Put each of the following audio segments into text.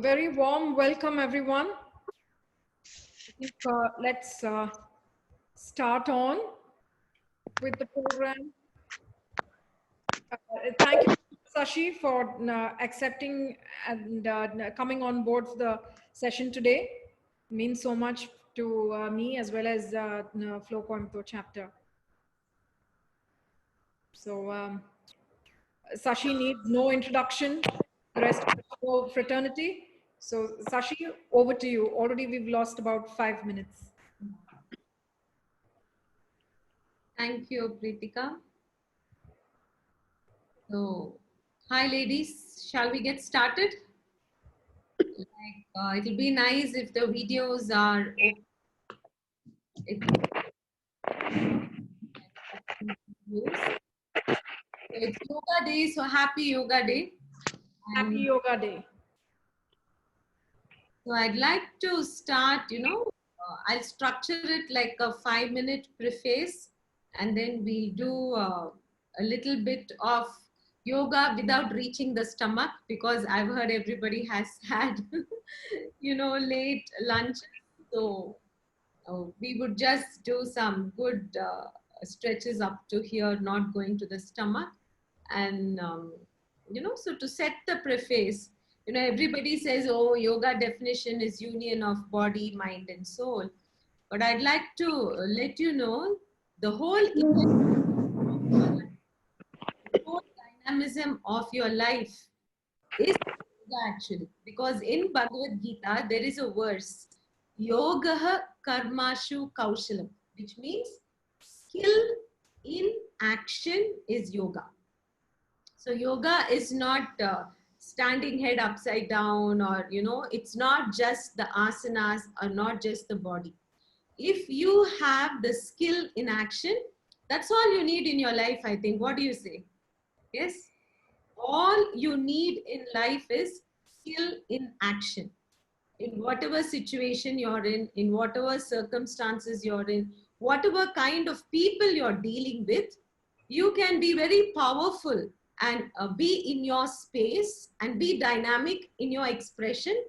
Very warm welcome, everyone. I think, let's start on with the program. Thank you, Sashi, for accepting and coming on board for the session today. It means so much to me as well as Flow Coimbatore chapter. So Sashi needs no introduction. The rest of the fraternity. So Sashi, over to you. Already we've lost about 5 minutes. Thank you, Pritika. So, hi ladies, shall we get started? It'll be nice if the videos are open. It's yoga day, so happy yoga day. Happy yoga day. So I'd like to start, I'll structure it like a 5-minute preface, and then we'll do a little bit of yoga without reaching the stomach, because I've heard everybody has had, late lunch. So we would just do some good stretches up to here, not going to the stomach. And, so to set the preface, everybody says, oh, yoga definition is union of body, mind, and soul. But I'd like to let you know the whole dynamism of your life is yoga actually. Because in Bhagavad Gita, there is a verse, Yoga Karmashu Kaushalam, which means skill in action is yoga. So yoga is not standing head upside down, or, it's not just the asanas or not just the body. If you have the skill in action, that's all you need in your life, I think. What do you say? Yes? All you need in life is skill in action. In whatever situation you're in whatever circumstances you're in, whatever kind of people you're dealing with, you can be very powerful and be in your space and be dynamic in your expression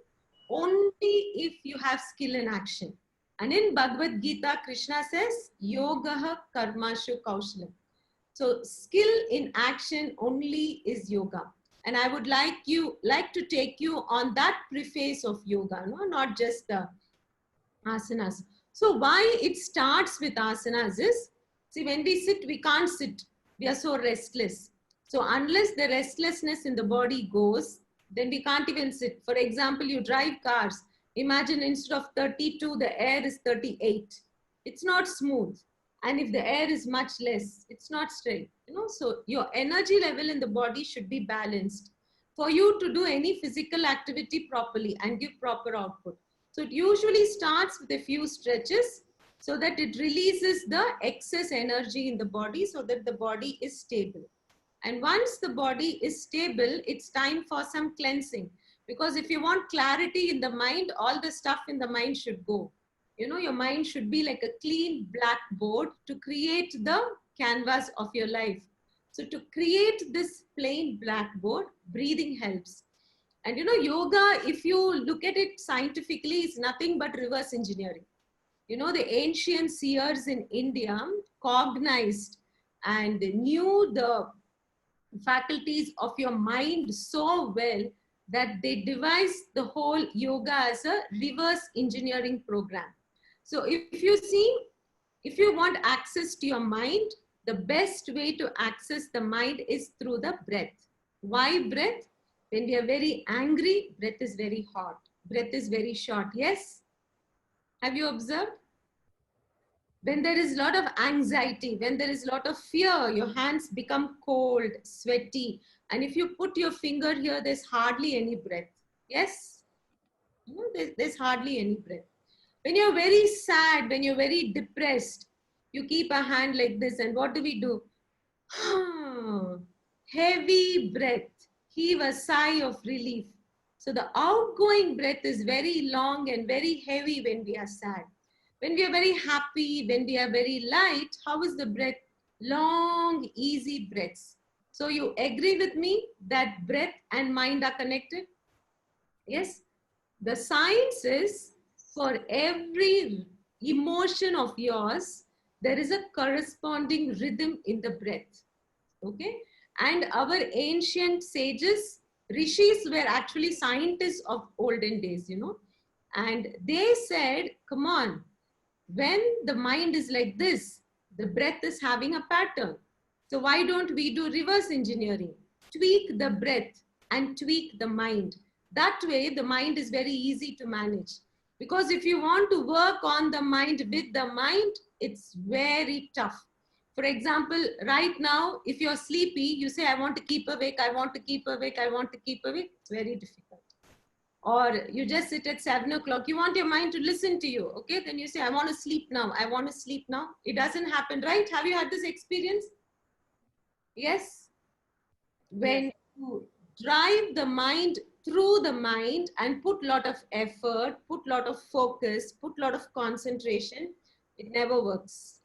only if you have skill in action. And in Bhagavad Gita, Krishna says, Yoga Karmashu Kaushalam. So skill in action only is yoga. And I would like to take you on that preface of yoga, no? Not just the asanas. So why it starts with asanas is, see, when we sit, we can't sit. We are so restless. So unless the restlessness in the body goes, then we can't even sit. For example, you drive cars. Imagine instead of 32, the air is 38. It's not smooth. And if the air is much less, it's not straight. So your energy level in the body should be balanced for you to do any physical activity properly and give proper output. So it usually starts with a few stretches so that it releases the excess energy in the body so that the body is stable. And once the body is stable, it's time for some cleansing. Because if you want clarity in the mind, all the stuff in the mind should go. Your mind should be like a clean blackboard to create the canvas of your life. So to create this plain blackboard, breathing helps. And yoga, if you look at it scientifically, is nothing but reverse engineering. The ancient seers in India cognized and knew the faculties of your mind so well that they devised the whole yoga as a reverse engineering program. So if you see, if you want access to your mind, the best way to access the mind is through the breath. Why breath? When we are very angry, breath is very hot. Breath is very short. Yes? Have you observed? When there is a lot of anxiety, when there is a lot of fear, your hands become cold, sweaty. And if you put your finger here, there's hardly any breath. Yes? There's hardly any breath. When you're very sad, when you're very depressed, you keep a hand like this. And what do? Heavy breath. Heave a sigh of relief. So the outgoing breath is very long and very heavy when we are sad. When we are very happy, when we are very light, how is the breath? Long, easy breaths. So you agree with me that breath and mind are connected? Yes? The science is for every emotion of yours, there is a corresponding rhythm in the breath. Okay. And our ancient sages, rishis were actually scientists of olden days, and they said, come on, when the mind is like this, the breath is having a pattern. So why don't we do reverse engineering? Tweak the breath and tweak the mind. That way, the mind is very easy to manage. Because if you want to work on the mind with the mind, it's very tough. For example, right now, if you're sleepy, you say, I want to keep awake, I want to keep awake, I want to keep awake. It's very difficult. Or you just sit at 7 o'clock, you want your mind to listen to you. Okay, then you say, I want to sleep now, I want to sleep now. It doesn't happen, right? Have you had this experience? Yes. When Yes. you drive the mind through the mind and put lot of effort, put lot of focus, put lot of concentration, it never works.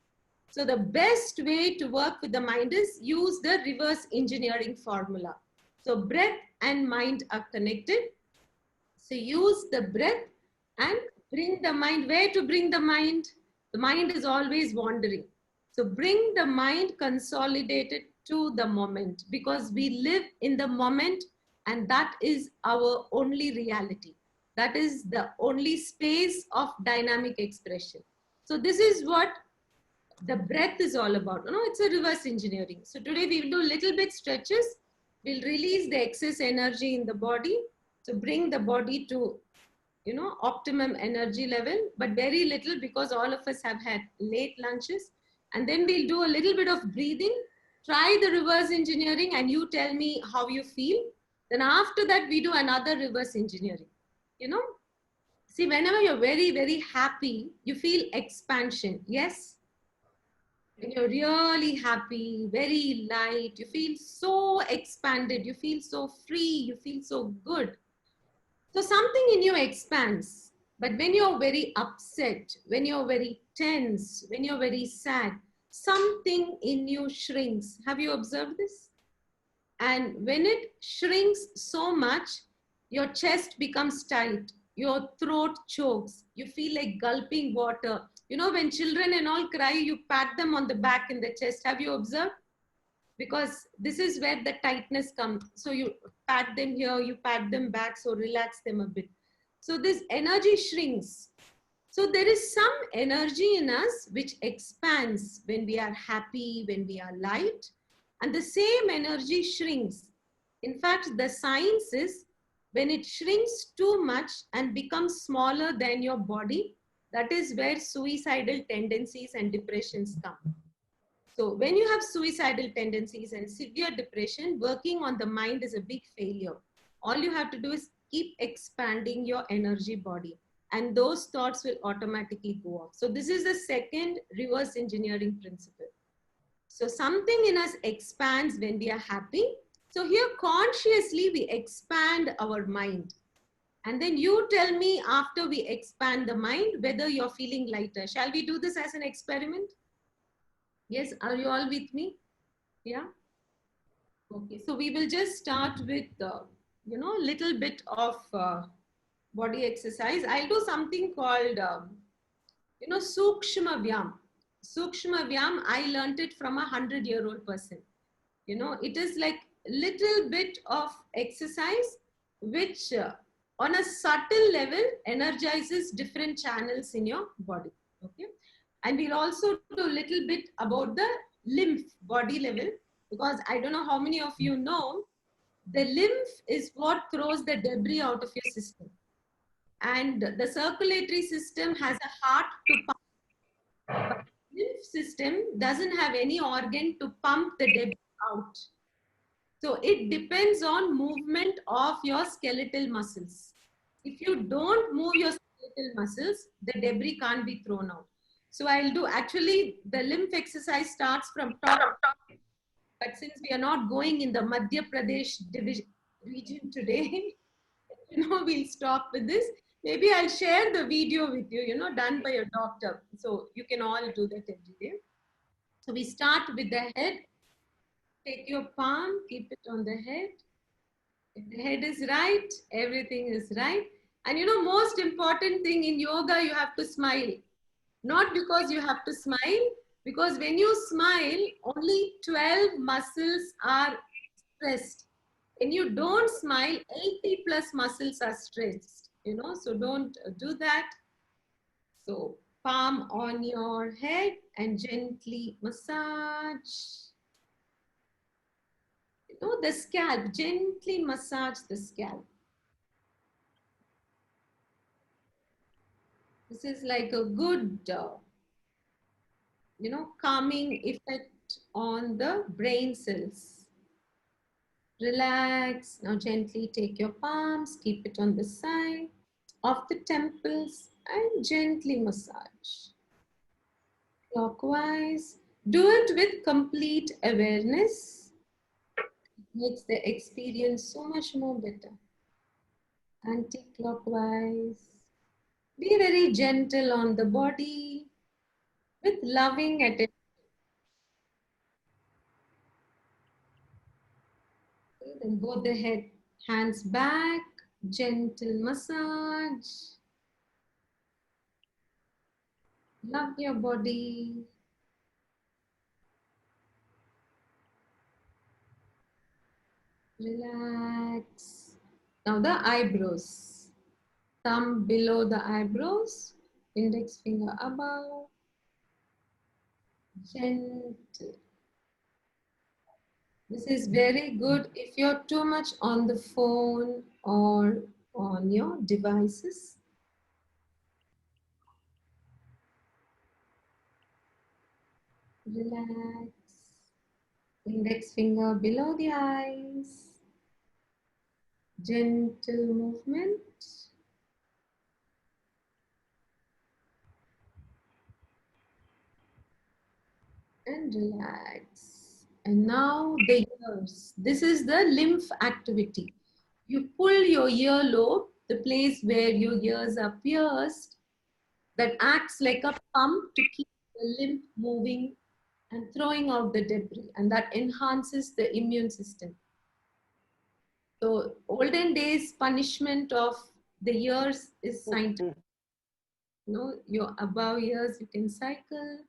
So the best way to work with the mind is use the reverse engineering formula. So breath and mind are connected. So use the breath and bring the mind. Where to bring the mind? The mind is always wandering. So bring the mind consolidated to the moment, because we live in the moment and that is our only reality. That is the only space of dynamic expression. So this is what the breath is all about. No, it's a reverse engineering. So today we will do little bit stretches. We'll release the excess energy in the body. So bring the body to, optimum energy level, but very little, because all of us have had late lunches. And then we'll do a little bit of breathing. Try the reverse engineering and you tell me how you feel. Then after that, we do another reverse engineering. See, whenever you're very, very happy, you feel expansion. Yes? When you're really happy, very light, you feel so expanded, you feel so free, you feel so good. So something in you expands. But when you're very upset, when you're very tense, when you're very sad, something in you shrinks. Have you observed this? And when it shrinks so much, your chest becomes tight, your throat chokes, you feel like gulping water. When children and all cry, you pat them on the back in the chest. Have you observed? Because this is where the tightness comes. So you pat them here, you pat them back, so relax them a bit. So this energy shrinks. So there is some energy in us which expands when we are happy, when we are light, and the same energy shrinks. In fact, the science is when it shrinks too much and becomes smaller than your body, that is where suicidal tendencies and depressions come. So when you have suicidal tendencies and severe depression, working on the mind is a big failure. All you have to do is keep expanding your energy body, and those thoughts will automatically go off. So this is the second reverse engineering principle. So something in us expands when we are happy. So here consciously we expand our mind. And then you tell me after we expand the mind whether you're feeling lighter. Shall we do this as an experiment? Yes, are you all with me? Yeah. Okay, so we will just start with, little bit of body exercise. I'll do something called, Sukshma Vyam. Sukshma Vyam, I learned it from a 100-year-old person. It is like little bit of exercise which on a subtle level energizes different channels in your body. Okay. And we'll also do a little bit about the lymph body level, because I don't know how many of you know, the lymph is what throws the debris out of your system. And the circulatory system has a heart to pump. But the lymph system doesn't have any organ to pump the debris out. So it depends on movement of your skeletal muscles. If you don't move your skeletal muscles, the debris can't be thrown out. So I'll do, actually the lymph exercise starts from top, but since we are not going in the Madhya Pradesh region today, we'll stop with this. Maybe I'll share the video with you, done by a doctor. So you can all do that every day. So we start with the head. Take your palm, keep it on the head. If the head is right, everything is right. And you know, most important thing in yoga, you have to smile. Not because you have to smile, because when you smile, only 12 muscles are stressed. When you don't smile, 80 plus muscles are stressed, you know, so don't do that. So palm on your head and gently massage. You know, the scalp, gently massage the scalp. This is like a good, you know, calming effect on the brain cells. Relax. Now gently take your palms, keep it on the side of the temples and gently massage. Clockwise. Do it with complete awareness. It makes the experience so much more better. Anti-clockwise. Be very gentle on the body with loving attention. Then both the head, hands back, gentle massage. Love your body. Relax. Now the eyebrows. Thumb below the eyebrows, index finger above. Gentle. This is very good if you're too much on the phone or on your devices. Relax. Index finger below the eyes. Gentle movement. And relax. And now the ears. This is the lymph activity. You pull your earlobe, the place where your ears are pierced, that acts like a pump to keep the lymph moving and throwing out the debris, and that enhances the immune system. So olden days punishment of the ears is scientific. You know, your above ears you can cycle.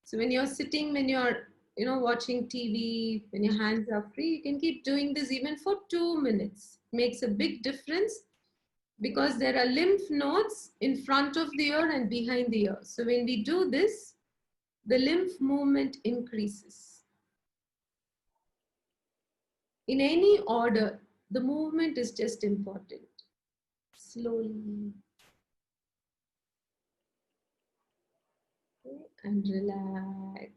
So when you're sitting, when you're watching TV, when your hands are free, you can keep doing this even for 2 minutes. Makes a big difference because there are lymph nodes in front of the ear and behind the ear. So when we do this, the lymph movement increases. In any order, the movement is just important. Slowly. Okay, and relax.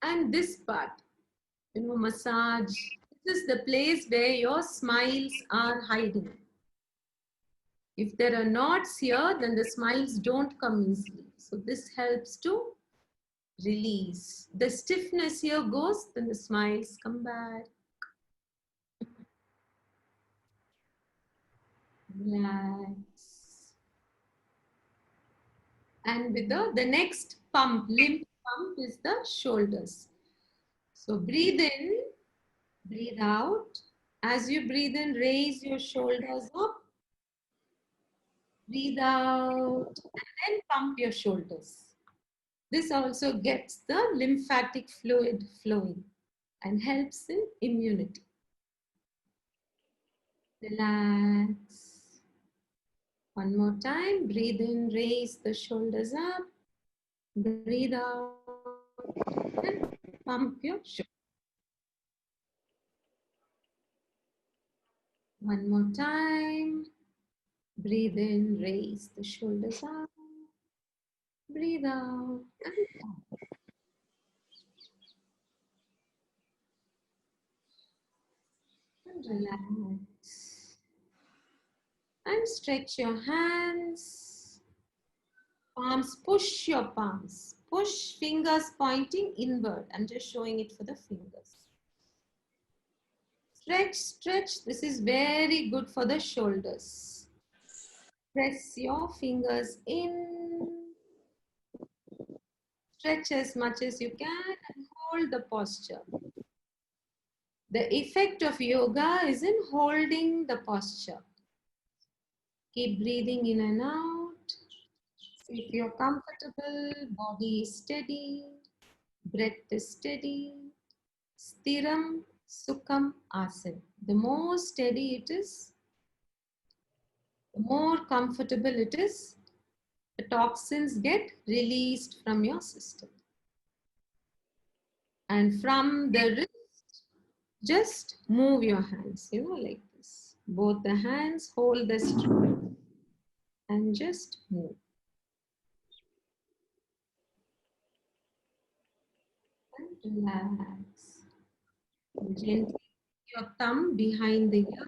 And this part, massage. This is the place where your smiles are hiding. If there are knots here, then the smiles don't come easily. So this helps to release. The stiffness here goes, then the smiles come back. Relax. And with the next pump, lymph pump is the shoulders. So breathe in, breathe out. As you breathe in, raise your shoulders up. Breathe out and then pump your shoulders. This also gets the lymphatic fluid flowing and helps in immunity. Relax. One more time. Breathe in, raise the shoulders up. Breathe out and pump your shoulders. One more time. Breathe in, raise the shoulders up. Breathe out and pump. And relax. And stretch your hands. Palms, push your palms. Push, fingers pointing inward. I'm just showing it for the fingers. Stretch, stretch. This is very good for the shoulders. Press your fingers in. Stretch as much as you can and hold the posture. The effect of yoga is in holding the posture. Keep breathing in and out. See if you're comfortable, body is steady, breath is steady. Stiram Sukham Asana. The more steady it is, the more comfortable it is, the toxins get released from your system. And from the wrist, just move your hands, like this. Both the hands hold the strength and just move. And relax. Gently your thumb behind the ear,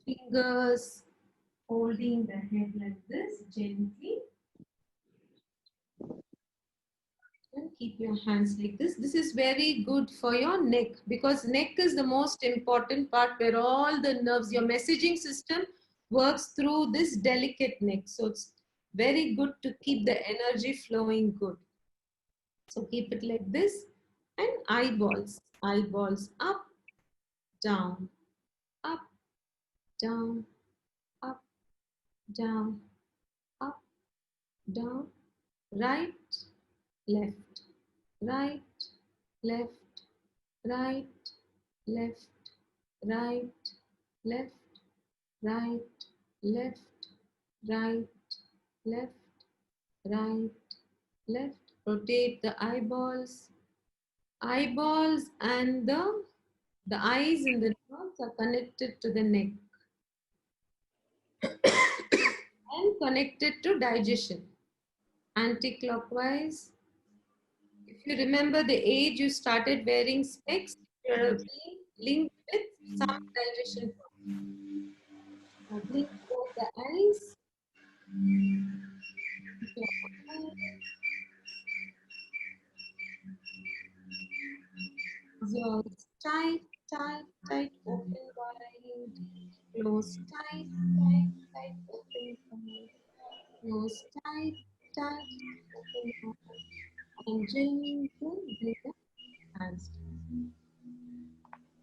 fingers holding the head like this, gently. And keep your hands like this. This is very good for your neck because neck is the most important part where all the nerves, your messaging system works through this delicate neck. So it's very good to keep the energy flowing good. So keep it like this. And eyeballs. Eyeballs up, down, up, down, up, down, up, down, right, left, right, left, right, left, right, left, right, left, right, left, right, left. Rotate the eyeballs. Eyeballs and the eyes and the nerves are connected to the neck and connected to digestion. Anti-clockwise. If you remember the age you started wearing specs, you're being linked with some digestion problem. Now blink both the eyes. Close tight, tight, tight, open wide. Close tight, tight, tight, open wide. Close tight, tight, open wide. And gently blink the hands.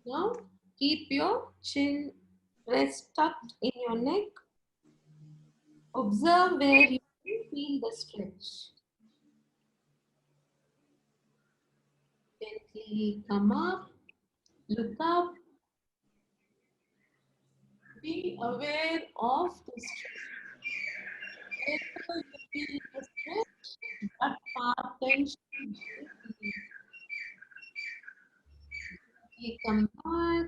Now keep your chin rest tucked in your neck. Observe where you feel the stretch. Gently come up, look up, be aware of the stretch. Wherever you feel the stretch, but pay attention. Gently come back,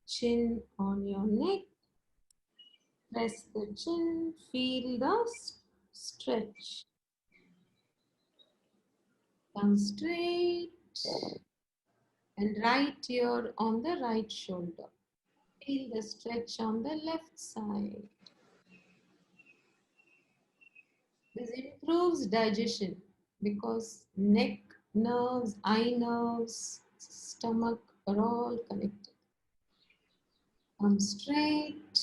chin on your neck. Press the chin, feel the stretch. Come straight and right ear on the right shoulder. Feel the stretch on the left side. This improves digestion because neck nerves, eye nerves, stomach are all connected. Come straight.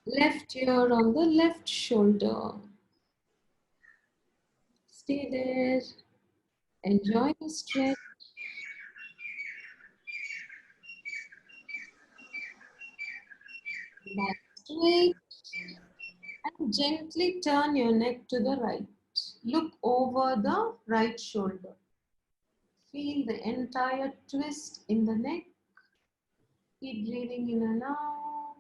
Left ear on the left shoulder. Stay there. Enjoy the stretch. Back straight. And gently turn your neck to the right. Look over the right shoulder. Feel the entire twist in the neck. Keep breathing in and out.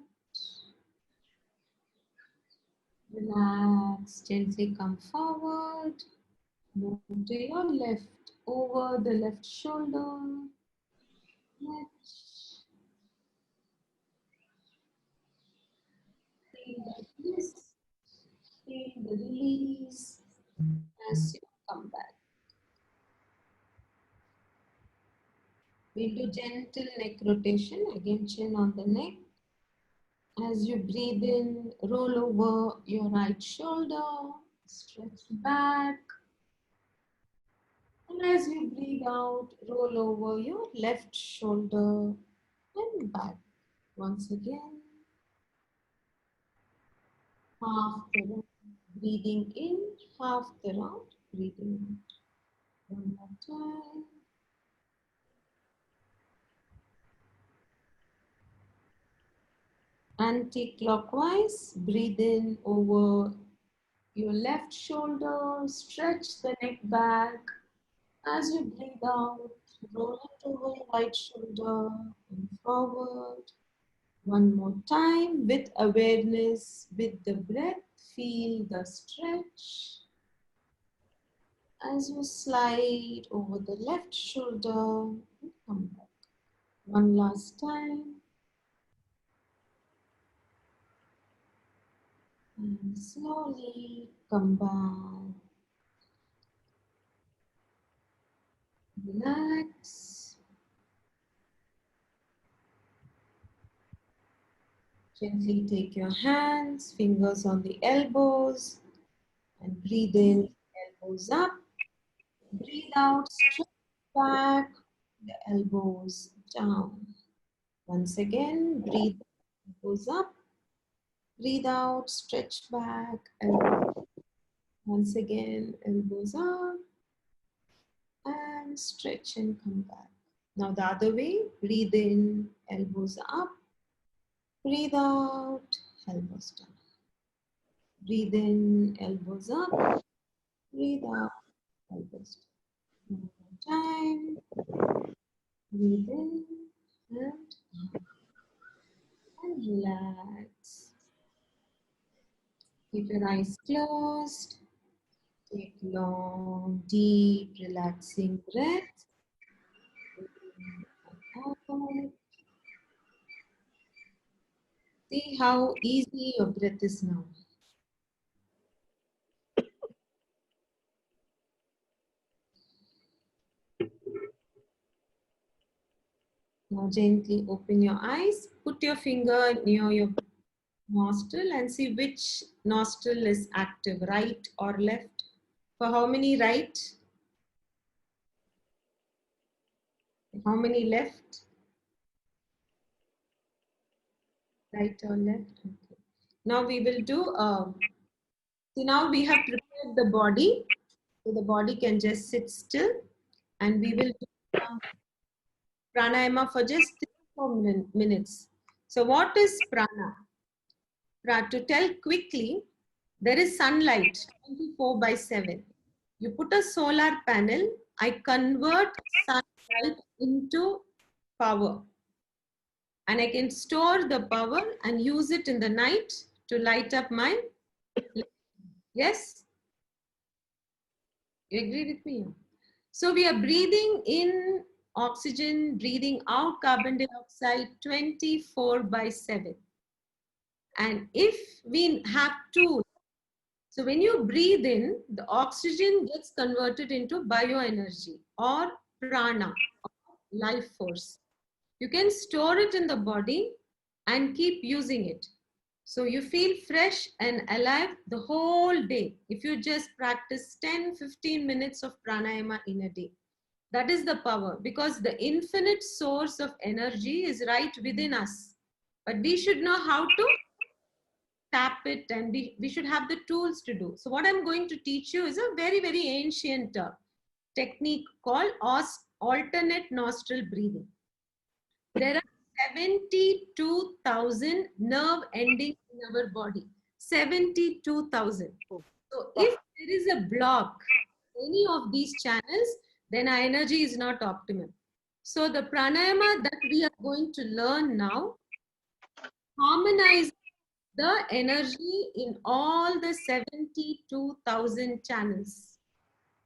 Relax. Gently come forward. Move to your left. Over the left shoulder. Next. Feel the twist. Feel the release as you come back. We'll do gentle neck rotation. Again, chin on the neck. As you breathe in, roll over your right shoulder, stretch back. And as you breathe out, roll over your left shoulder and back. Once again, half the round, breathing in, half the round, breathing out. One more time. Anti-clockwise, breathe in over your left shoulder, stretch the neck back. As you breathe out, roll it over your right shoulder and forward. One more time with awareness, with the breath, feel the stretch. As you slide over the left shoulder, and come back. One last time. And slowly come back. Relax. Gently take your hands, fingers on the elbows, and breathe in, elbows up. Breathe out, stretch back, the elbows down. Once again, breathe, elbows up. Breathe out, stretch back, elbows. Once again, elbows up and stretch and come back. Now the other way, breathe in, elbows up. Breathe out, elbows down. Breathe in, elbows up. Breathe out, elbows down. One more time. Breathe in and out. And relax. Keep your eyes closed. Take long, deep, relaxing breath. Out. See how easy your breath is now. Now gently open your eyes. Put your finger near your nostril and see which nostril is active, right or left. For how many right? How many left? Right or left? Okay. Now we will do, see now we have prepared the body. So the body can just sit still and we will do pranayama for just 3 or 4 minutes. So what is prana? To tell quickly, there is sunlight 24/7. You put a solar panel, I convert sunlight into power. And I can store the power and use it in the night to light up my light. Yes? You agree with me? So we are breathing in oxygen, breathing out carbon dioxide 24/7. And if we have to, so when you breathe in, the oxygen gets converted into bioenergy or prana, life force. You can store it in the body and keep using it. So you feel fresh and alive the whole day if you just practice 10-15 minutes of pranayama in a day. That is the power, because the infinite source of energy is right within us. But we should know how to tap it, and we should have the tools to do. So what I'm going to teach you is a very, very ancient technique called alternate nostril breathing. There are 72,000 nerve endings in our body. 72,000. So if there is a block, any of these channels, then our energy is not optimal. So the pranayama that we are going to learn now harmonizes the energy in all the 72,000 channels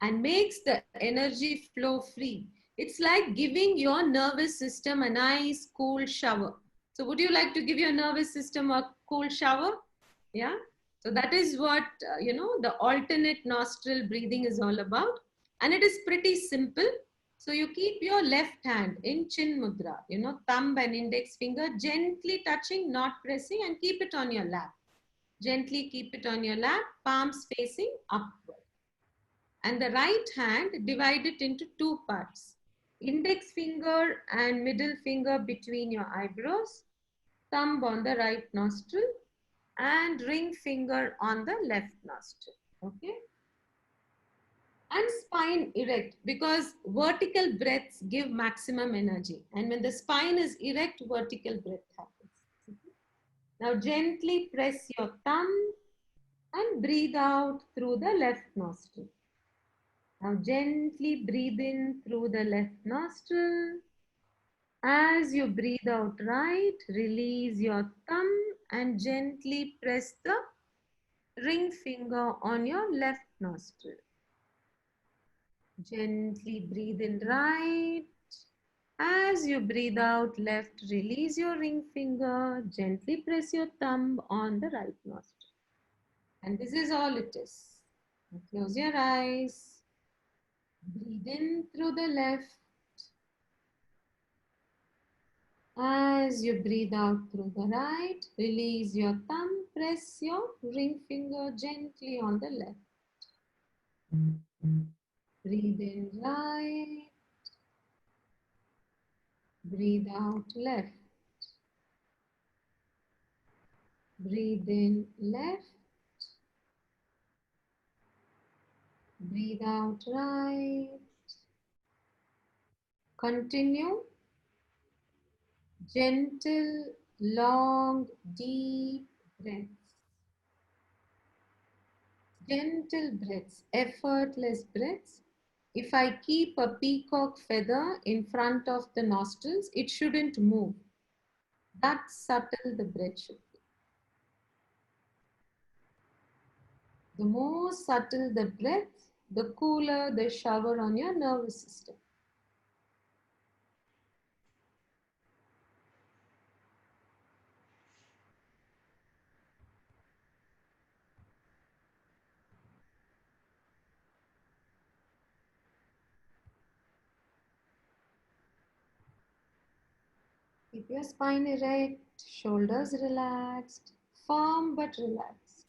and makes the energy flow free. It's like giving your nervous system a nice cool shower. So would you like to give your nervous system a cool shower? Yeah. So that is what, the alternate nostril breathing is all about. And it is pretty simple. So you keep your left hand in chin mudra, thumb and index finger gently touching, not pressing, and keep it on your lap. Gently keep it on your lap, palms facing upward. And the right hand, divide it into two parts. Index finger and middle finger between your eyebrows, thumb on the right nostril, and ring finger on the left nostril. Okay? And spine erect, because vertical breaths give maximum energy. And when the spine is erect, vertical breath happens. Now gently press your thumb and breathe out through the left nostril. Now gently breathe in through the left nostril. As you breathe out right, release your thumb and gently press the ring finger on your left nostril. Gently breathe in right. As you breathe out left, release your ring finger. Gently press your thumb on the right nostril. And this is all it is. Now close your eyes. Breathe in through the left. As you breathe out through the right, release your thumb. Press your ring finger gently on the left. Breathe in right. Breathe out left. Breathe in left. Breathe out right. Continue. Gentle, long, deep breaths. Gentle breaths, effortless breaths. If I keep a peacock feather in front of the nostrils, it shouldn't move. That's subtle the breath should be. The more subtle the breath, the cooler the shower on your nervous system. Keep your spine erect, shoulders relaxed, firm but relaxed.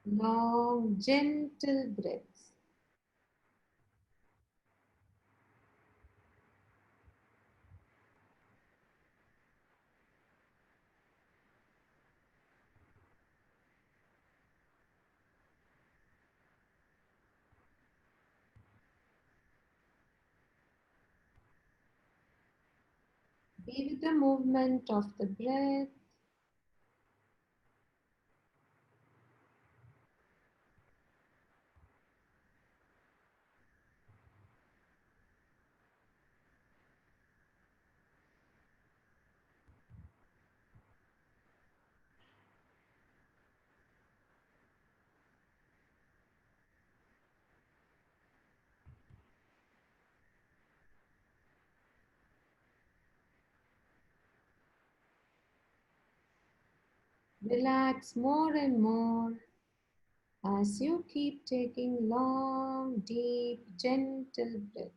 Long, gentle breaths. Be with the movement of the breath. Relax more and more as you keep taking long, deep, gentle breaths.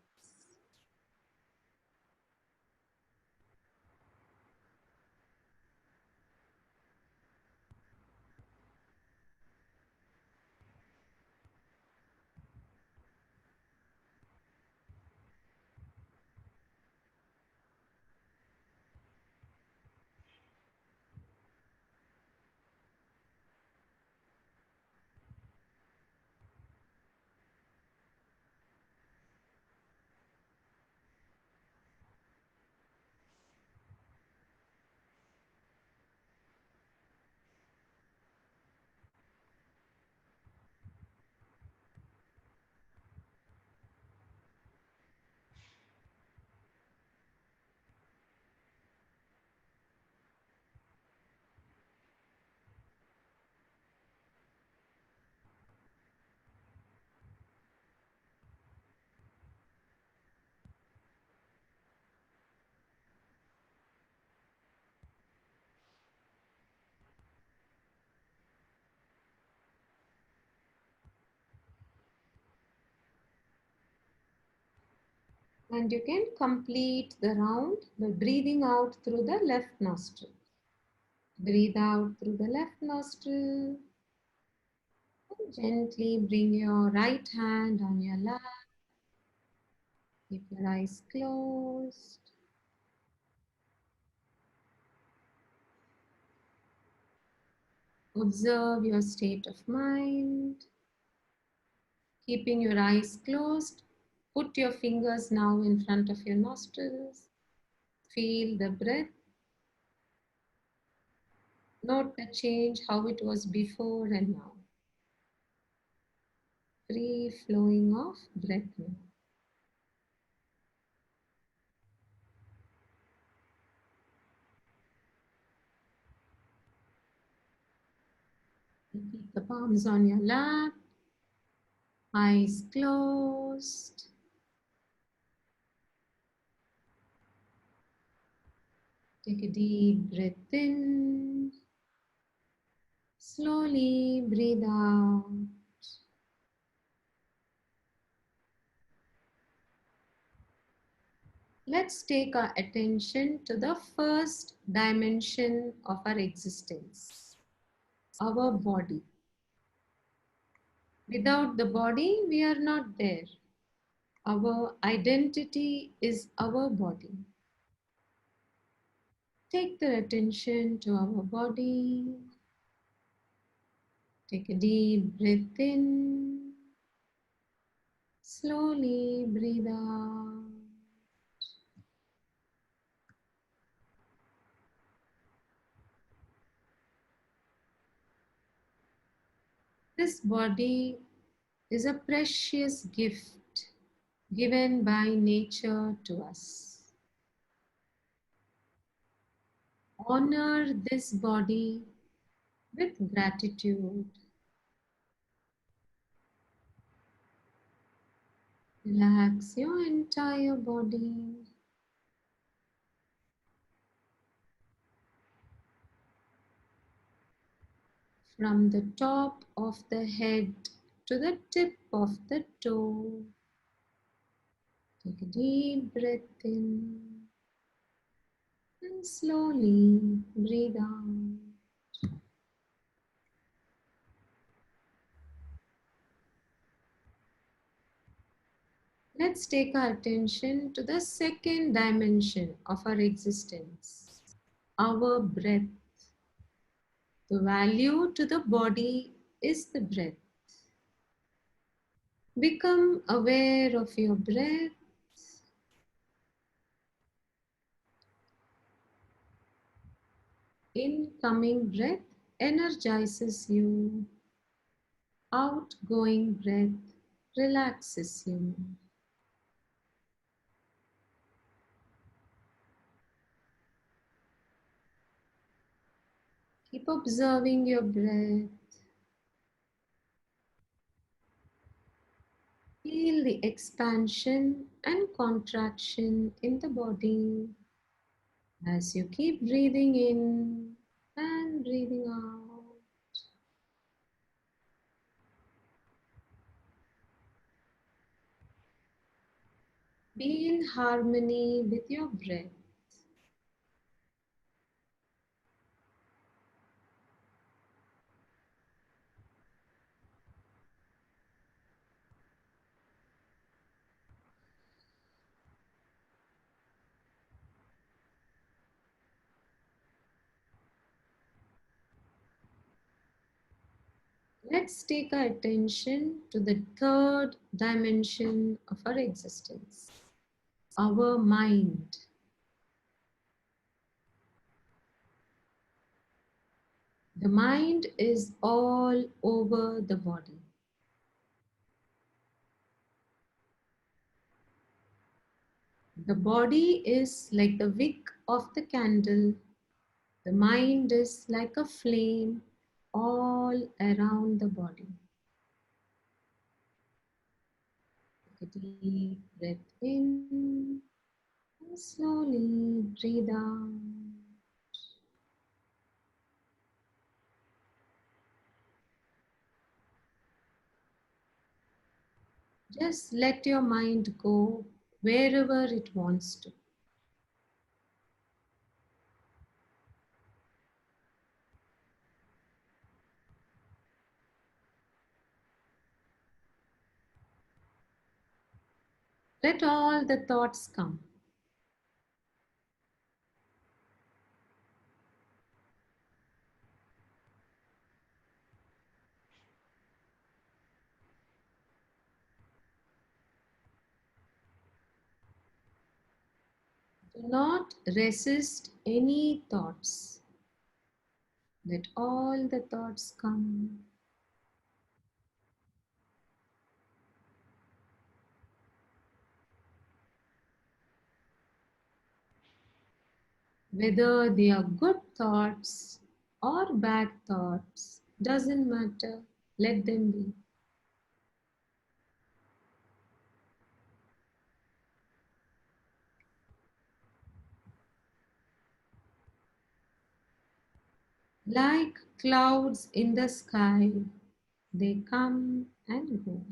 And you can complete the round by breathing out through the left nostril. Breathe out through the left nostril. And gently bring your right hand on your lap. Keep your eyes closed. Observe your state of mind. Keeping your eyes closed, put your fingers now in front of your nostrils. Feel the breath. Note the change, how it was before and now. Free flowing of breath now. Keep the palms on your lap, eyes closed. Take a deep breath in. Slowly breathe out. Let's take our attention to the first dimension of our existence, our body. Without the body, we are not there. Our identity is our body. Take the attention to our body. Take a deep breath in. Slowly breathe out. This body is a precious gift given by nature to us. Honor this body with gratitude. Relax your entire body. From the top of the head to the tip of the toe. Take a deep breath in and slowly breathe out. Let's take our attention to the second dimension of our existence, our breath. The value to the body is the breath. Become aware of your breath. Incoming breath energizes you. Outgoing breath relaxes you. Keep observing your breath. Feel the expansion and contraction in the body as you keep breathing in and breathing out. Be in harmony with your breath. Let's take our attention to the third dimension of our existence, our mind. The mind is all over the body. The body is like the wick of the candle. The mind is like a flame all around the body. Take a deep breath in and slowly breathe out. Just let your mind go wherever it wants to. Let all the thoughts come. Do not resist any thoughts. Let all the thoughts come. Whether they are good thoughts or bad thoughts, doesn't matter. Let them be. Like clouds in the sky, they come and go.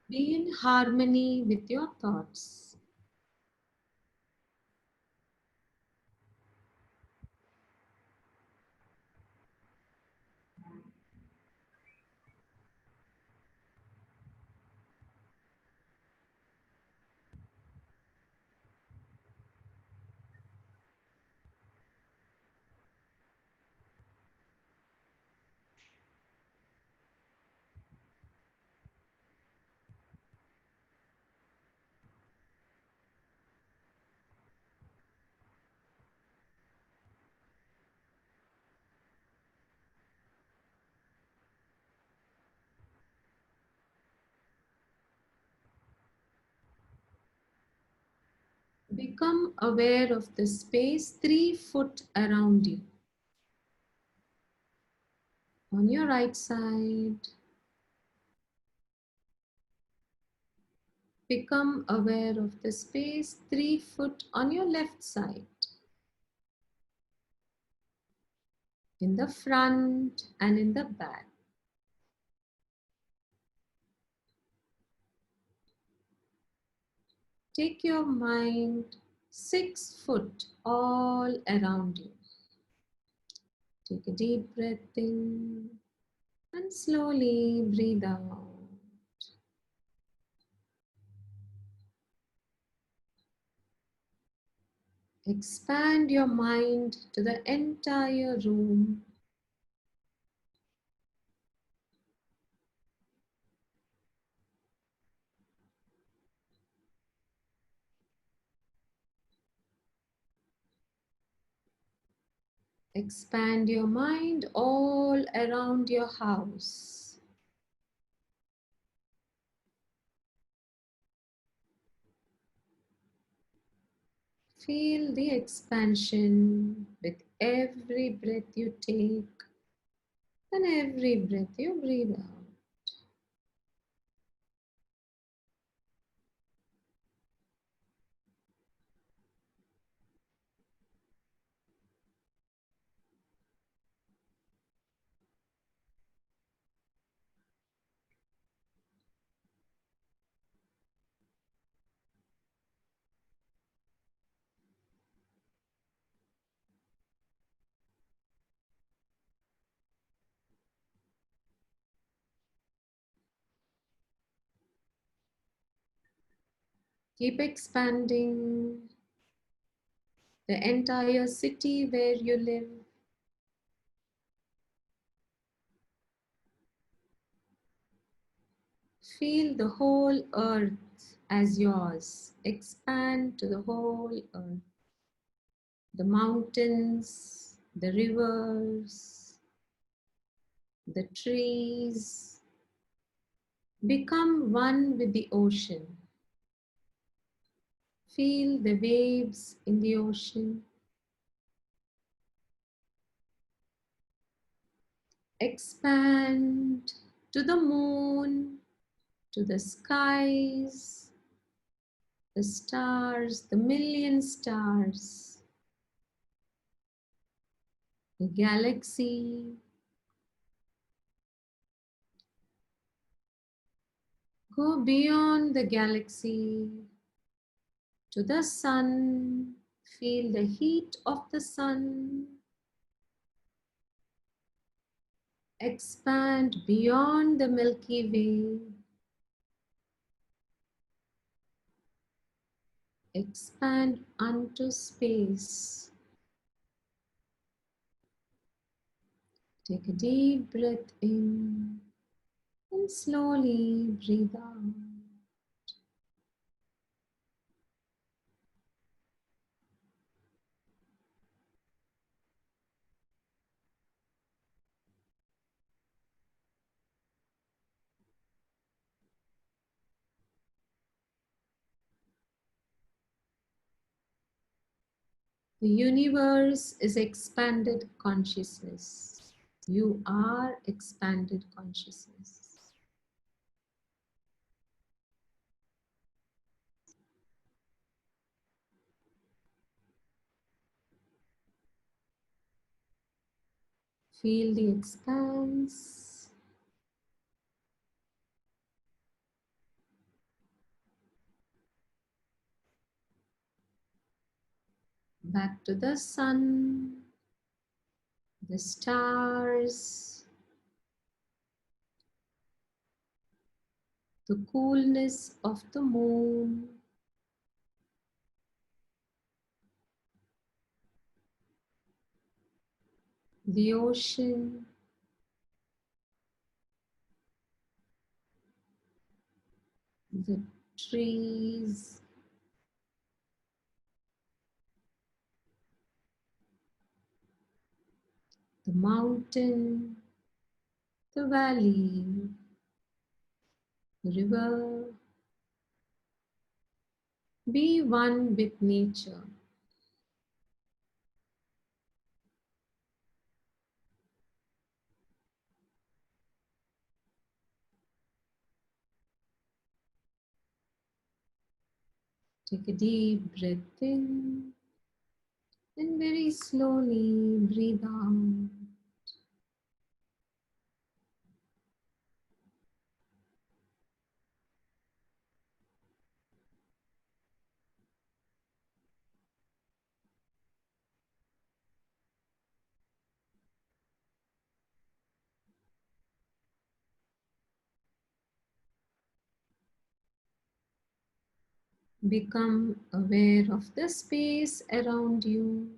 Be in harmony with your thoughts. Become aware of the space 3 foot around you. On your right side, become aware of the space 3 foot on your left side. In the front and in the back. Take your mind 6 foot all around you. Take a deep breath in and slowly breathe out. Expand your mind to the entire room. Expand your mind all around your house. Feel the expansion with every breath you take and every breath you breathe out. Keep expanding the entire city where you live. Feel the whole earth as yours. Expand to the whole earth. The mountains, the rivers, the trees. Become one with the ocean. Feel the waves in the ocean. Expand to the moon, to the skies, the stars, the million stars, the galaxy, Go beyond the galaxy to the sun. Feel the heat of the sun. Expand beyond the Milky Way. Expand unto space. Take a deep breath in and slowly breathe out. The universe is expanded consciousness. You are expanded consciousness. Feel the expanse. Back to the sun, the stars, the coolness of the moon, the ocean, the trees, the mountain, the valley, the river. Be one with nature. Take a deep breath in and very slowly breathe out. Become aware of the space around you.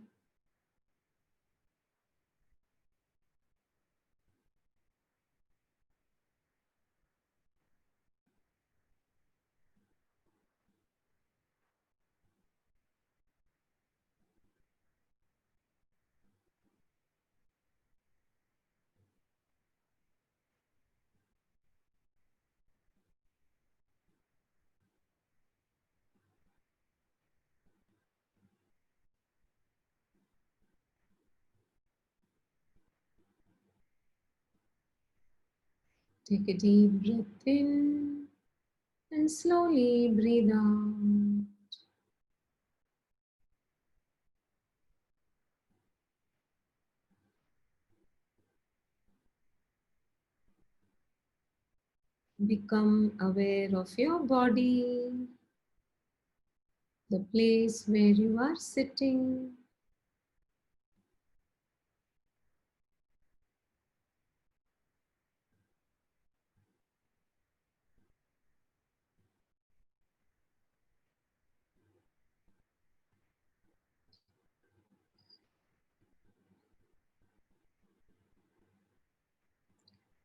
Take a deep breath in and slowly breathe out. Become aware of your body, the place where you are sitting.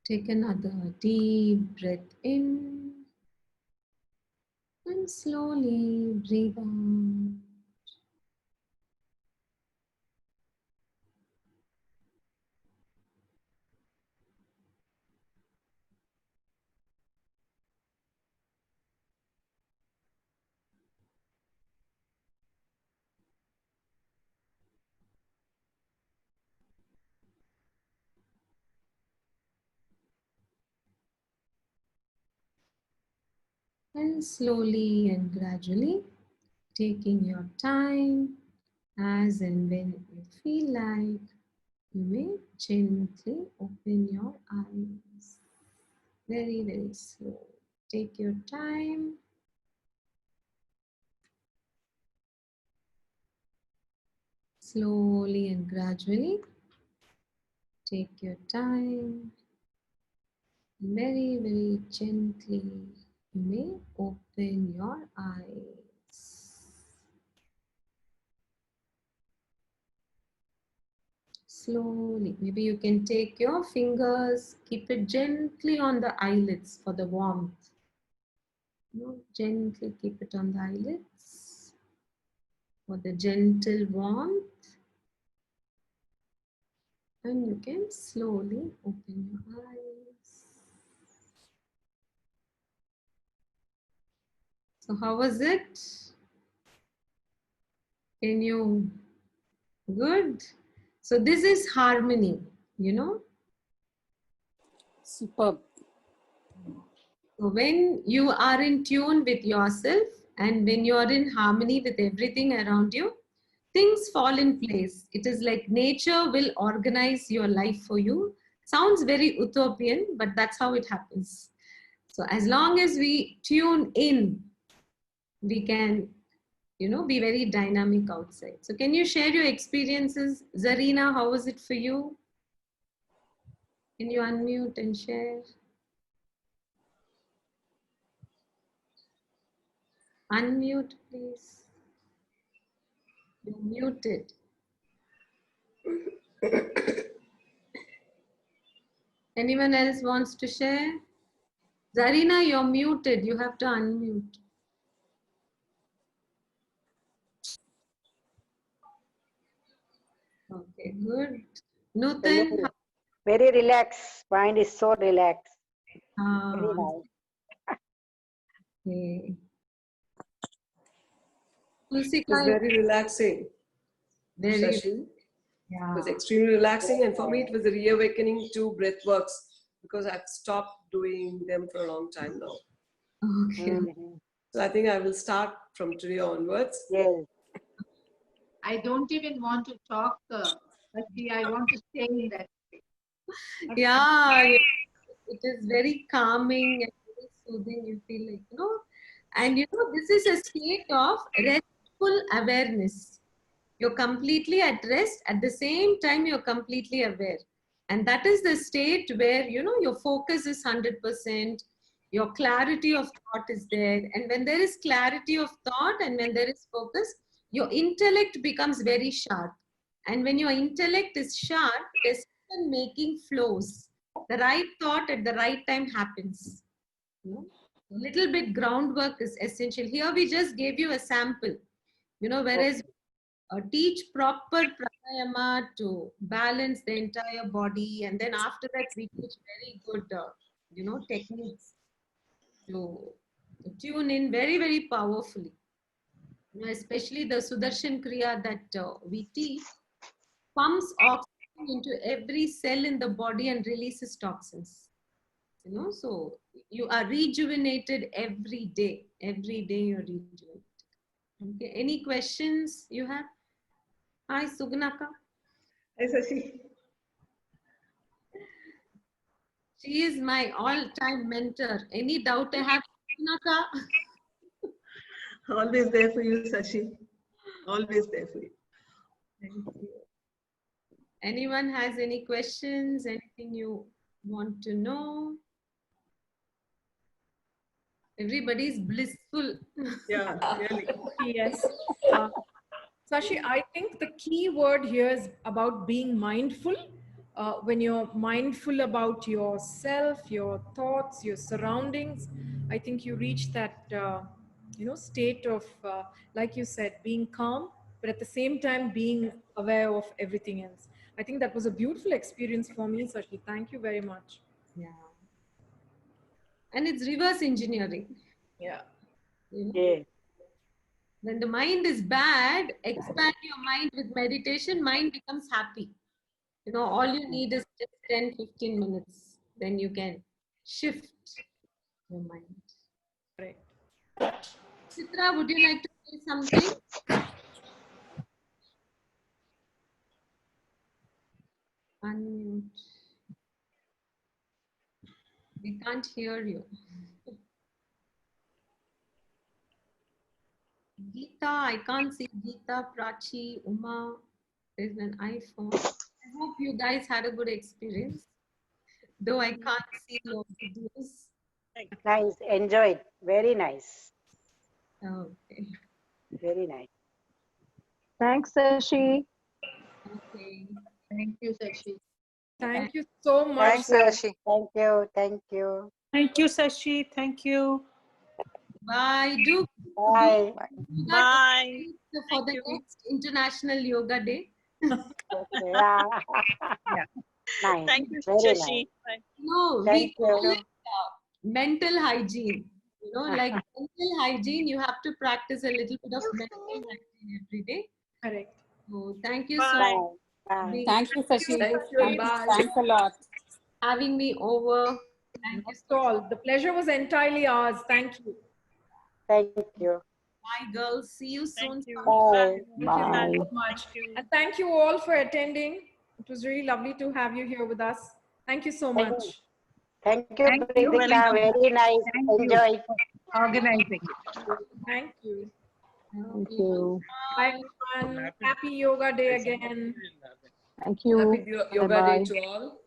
Take another deep breath in and slowly breathe out. And slowly and gradually, taking your time, as and when you feel like, you may gently open your eyes. Very, very slow. take your time. Slowly and gradually take your time. Very, very gently, you may open your eyes. Slowly, maybe you can take your fingers, keep it gently on the eyelids for the warmth. Gently keep it on the eyelids for the gentle warmth. And you can slowly open your eyes. So how was it? Can you? Good. So this is harmony, you know. Superb. So when you are in tune with yourself and when you are in harmony with everything around you, things fall in place. It is like nature will organize your life for you. Sounds very utopian, but that's how it happens. So as long as we tune in, we can, be very dynamic outside. So can you share your experiences? Zarina, how was it for you? Can you unmute and share? Unmute, please. You're muted. Anyone else wants to share? Zarina, you're muted. You have to unmute. Okay, good. Nutan? Very relaxed. Mind is so relaxed. Very nice. Okay. It was very relaxing. Very, Shashi. yeah. It was extremely relaxing, and for me, it was a reawakening to breath works because I've stopped doing them for a long time now. Okay. So I think I will start from today onwards. Yes. I don't even want to talk, I want to stay in that. Yeah, it is very calming and very soothing. You feel like, and this is a state of restful awareness. You're completely at rest. At the same time, you're completely aware. And that is the state where, your focus is 100%. Your clarity of thought is there. And when there is clarity of thought and when there is focus, your intellect becomes very sharp. And when your intellect is sharp, decision making flows. The right thought at the right time happens. A little bit groundwork is essential. Here we just gave you a sample. Whereas teach proper pranayama to balance the entire body, and then after that we teach very good techniques to tune in very, very powerfully. Especially the Sudarshan Kriya that we teach pumps oxygen into every cell in the body and releases toxins. So you are rejuvenated every day. Every day you're rejuvenated. Okay. Any questions you have? Hi, Sugnaka. Hi, Shashi. She is my all-time mentor. Any doubt I have, Sugnaka? Always there for you, Shashi. Always there for you. Thank you. Anyone has any questions? Anything you want to know? Everybody's blissful. Yeah, really. Yes. Sashi, I think the key word here is about being mindful. When you're mindful about yourself, your thoughts, your surroundings, I think you reach that, state of, like you said, being calm, but at the same time being aware of everything else. I think that was a beautiful experience for me, Sashi. Thank you very much. Yeah. And it's reverse engineering. Yeah. Yeah. When the mind is bad, expand your mind with meditation, mind becomes happy. All you need is just 10-15 minutes. Then you can shift your mind. Right. Chitra, would you like to say something? Unmute. We can't hear you. Geeta, I can't see Geeta, Prachi, Uma. There's an iPhone. I hope you guys had a good experience. Though I can't see your videos. Nice. Enjoyed. Very nice. Okay. Very nice. Thanks, Sashi. Okay. Thank you, Sashi. Thank you so much. Thanks, Sashi. Thank you. Thank you. Thank you, Sashi. Thank you. Bye. Do Bye. yoga Bye. for the next International Yoga Day. Okay. Yeah. Nice. Thank you, Very nice. Shashi. Bye. No, Thank we call you. it mental hygiene. You know, like mental hygiene, you have to practice a little bit of mental hygiene every day. Correct. So thank you so Bye. much Bye. for Thank you, Sashi. Thank you and bye. Thanks a lot. having me over. Thank you Not at all. The pleasure was entirely ours. Thank you. Thank you. Bye, girls. See you soon. Thank you. Bye. Thank you Bye. so much. Thank you. And thank you all for attending. It was really lovely to have you here with us. Thank you so much. Thank you, Thank you. Pritika. Very nice. Thank you. Enjoy. Organizing. Thank you. Thank you. Bye, everyone. Happy Yoga Day again. Thank you. Happy Yoga Day Bye-bye. to all.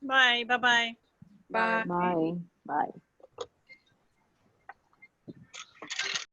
Bye. Bye-bye. Bye. Bye. Bye.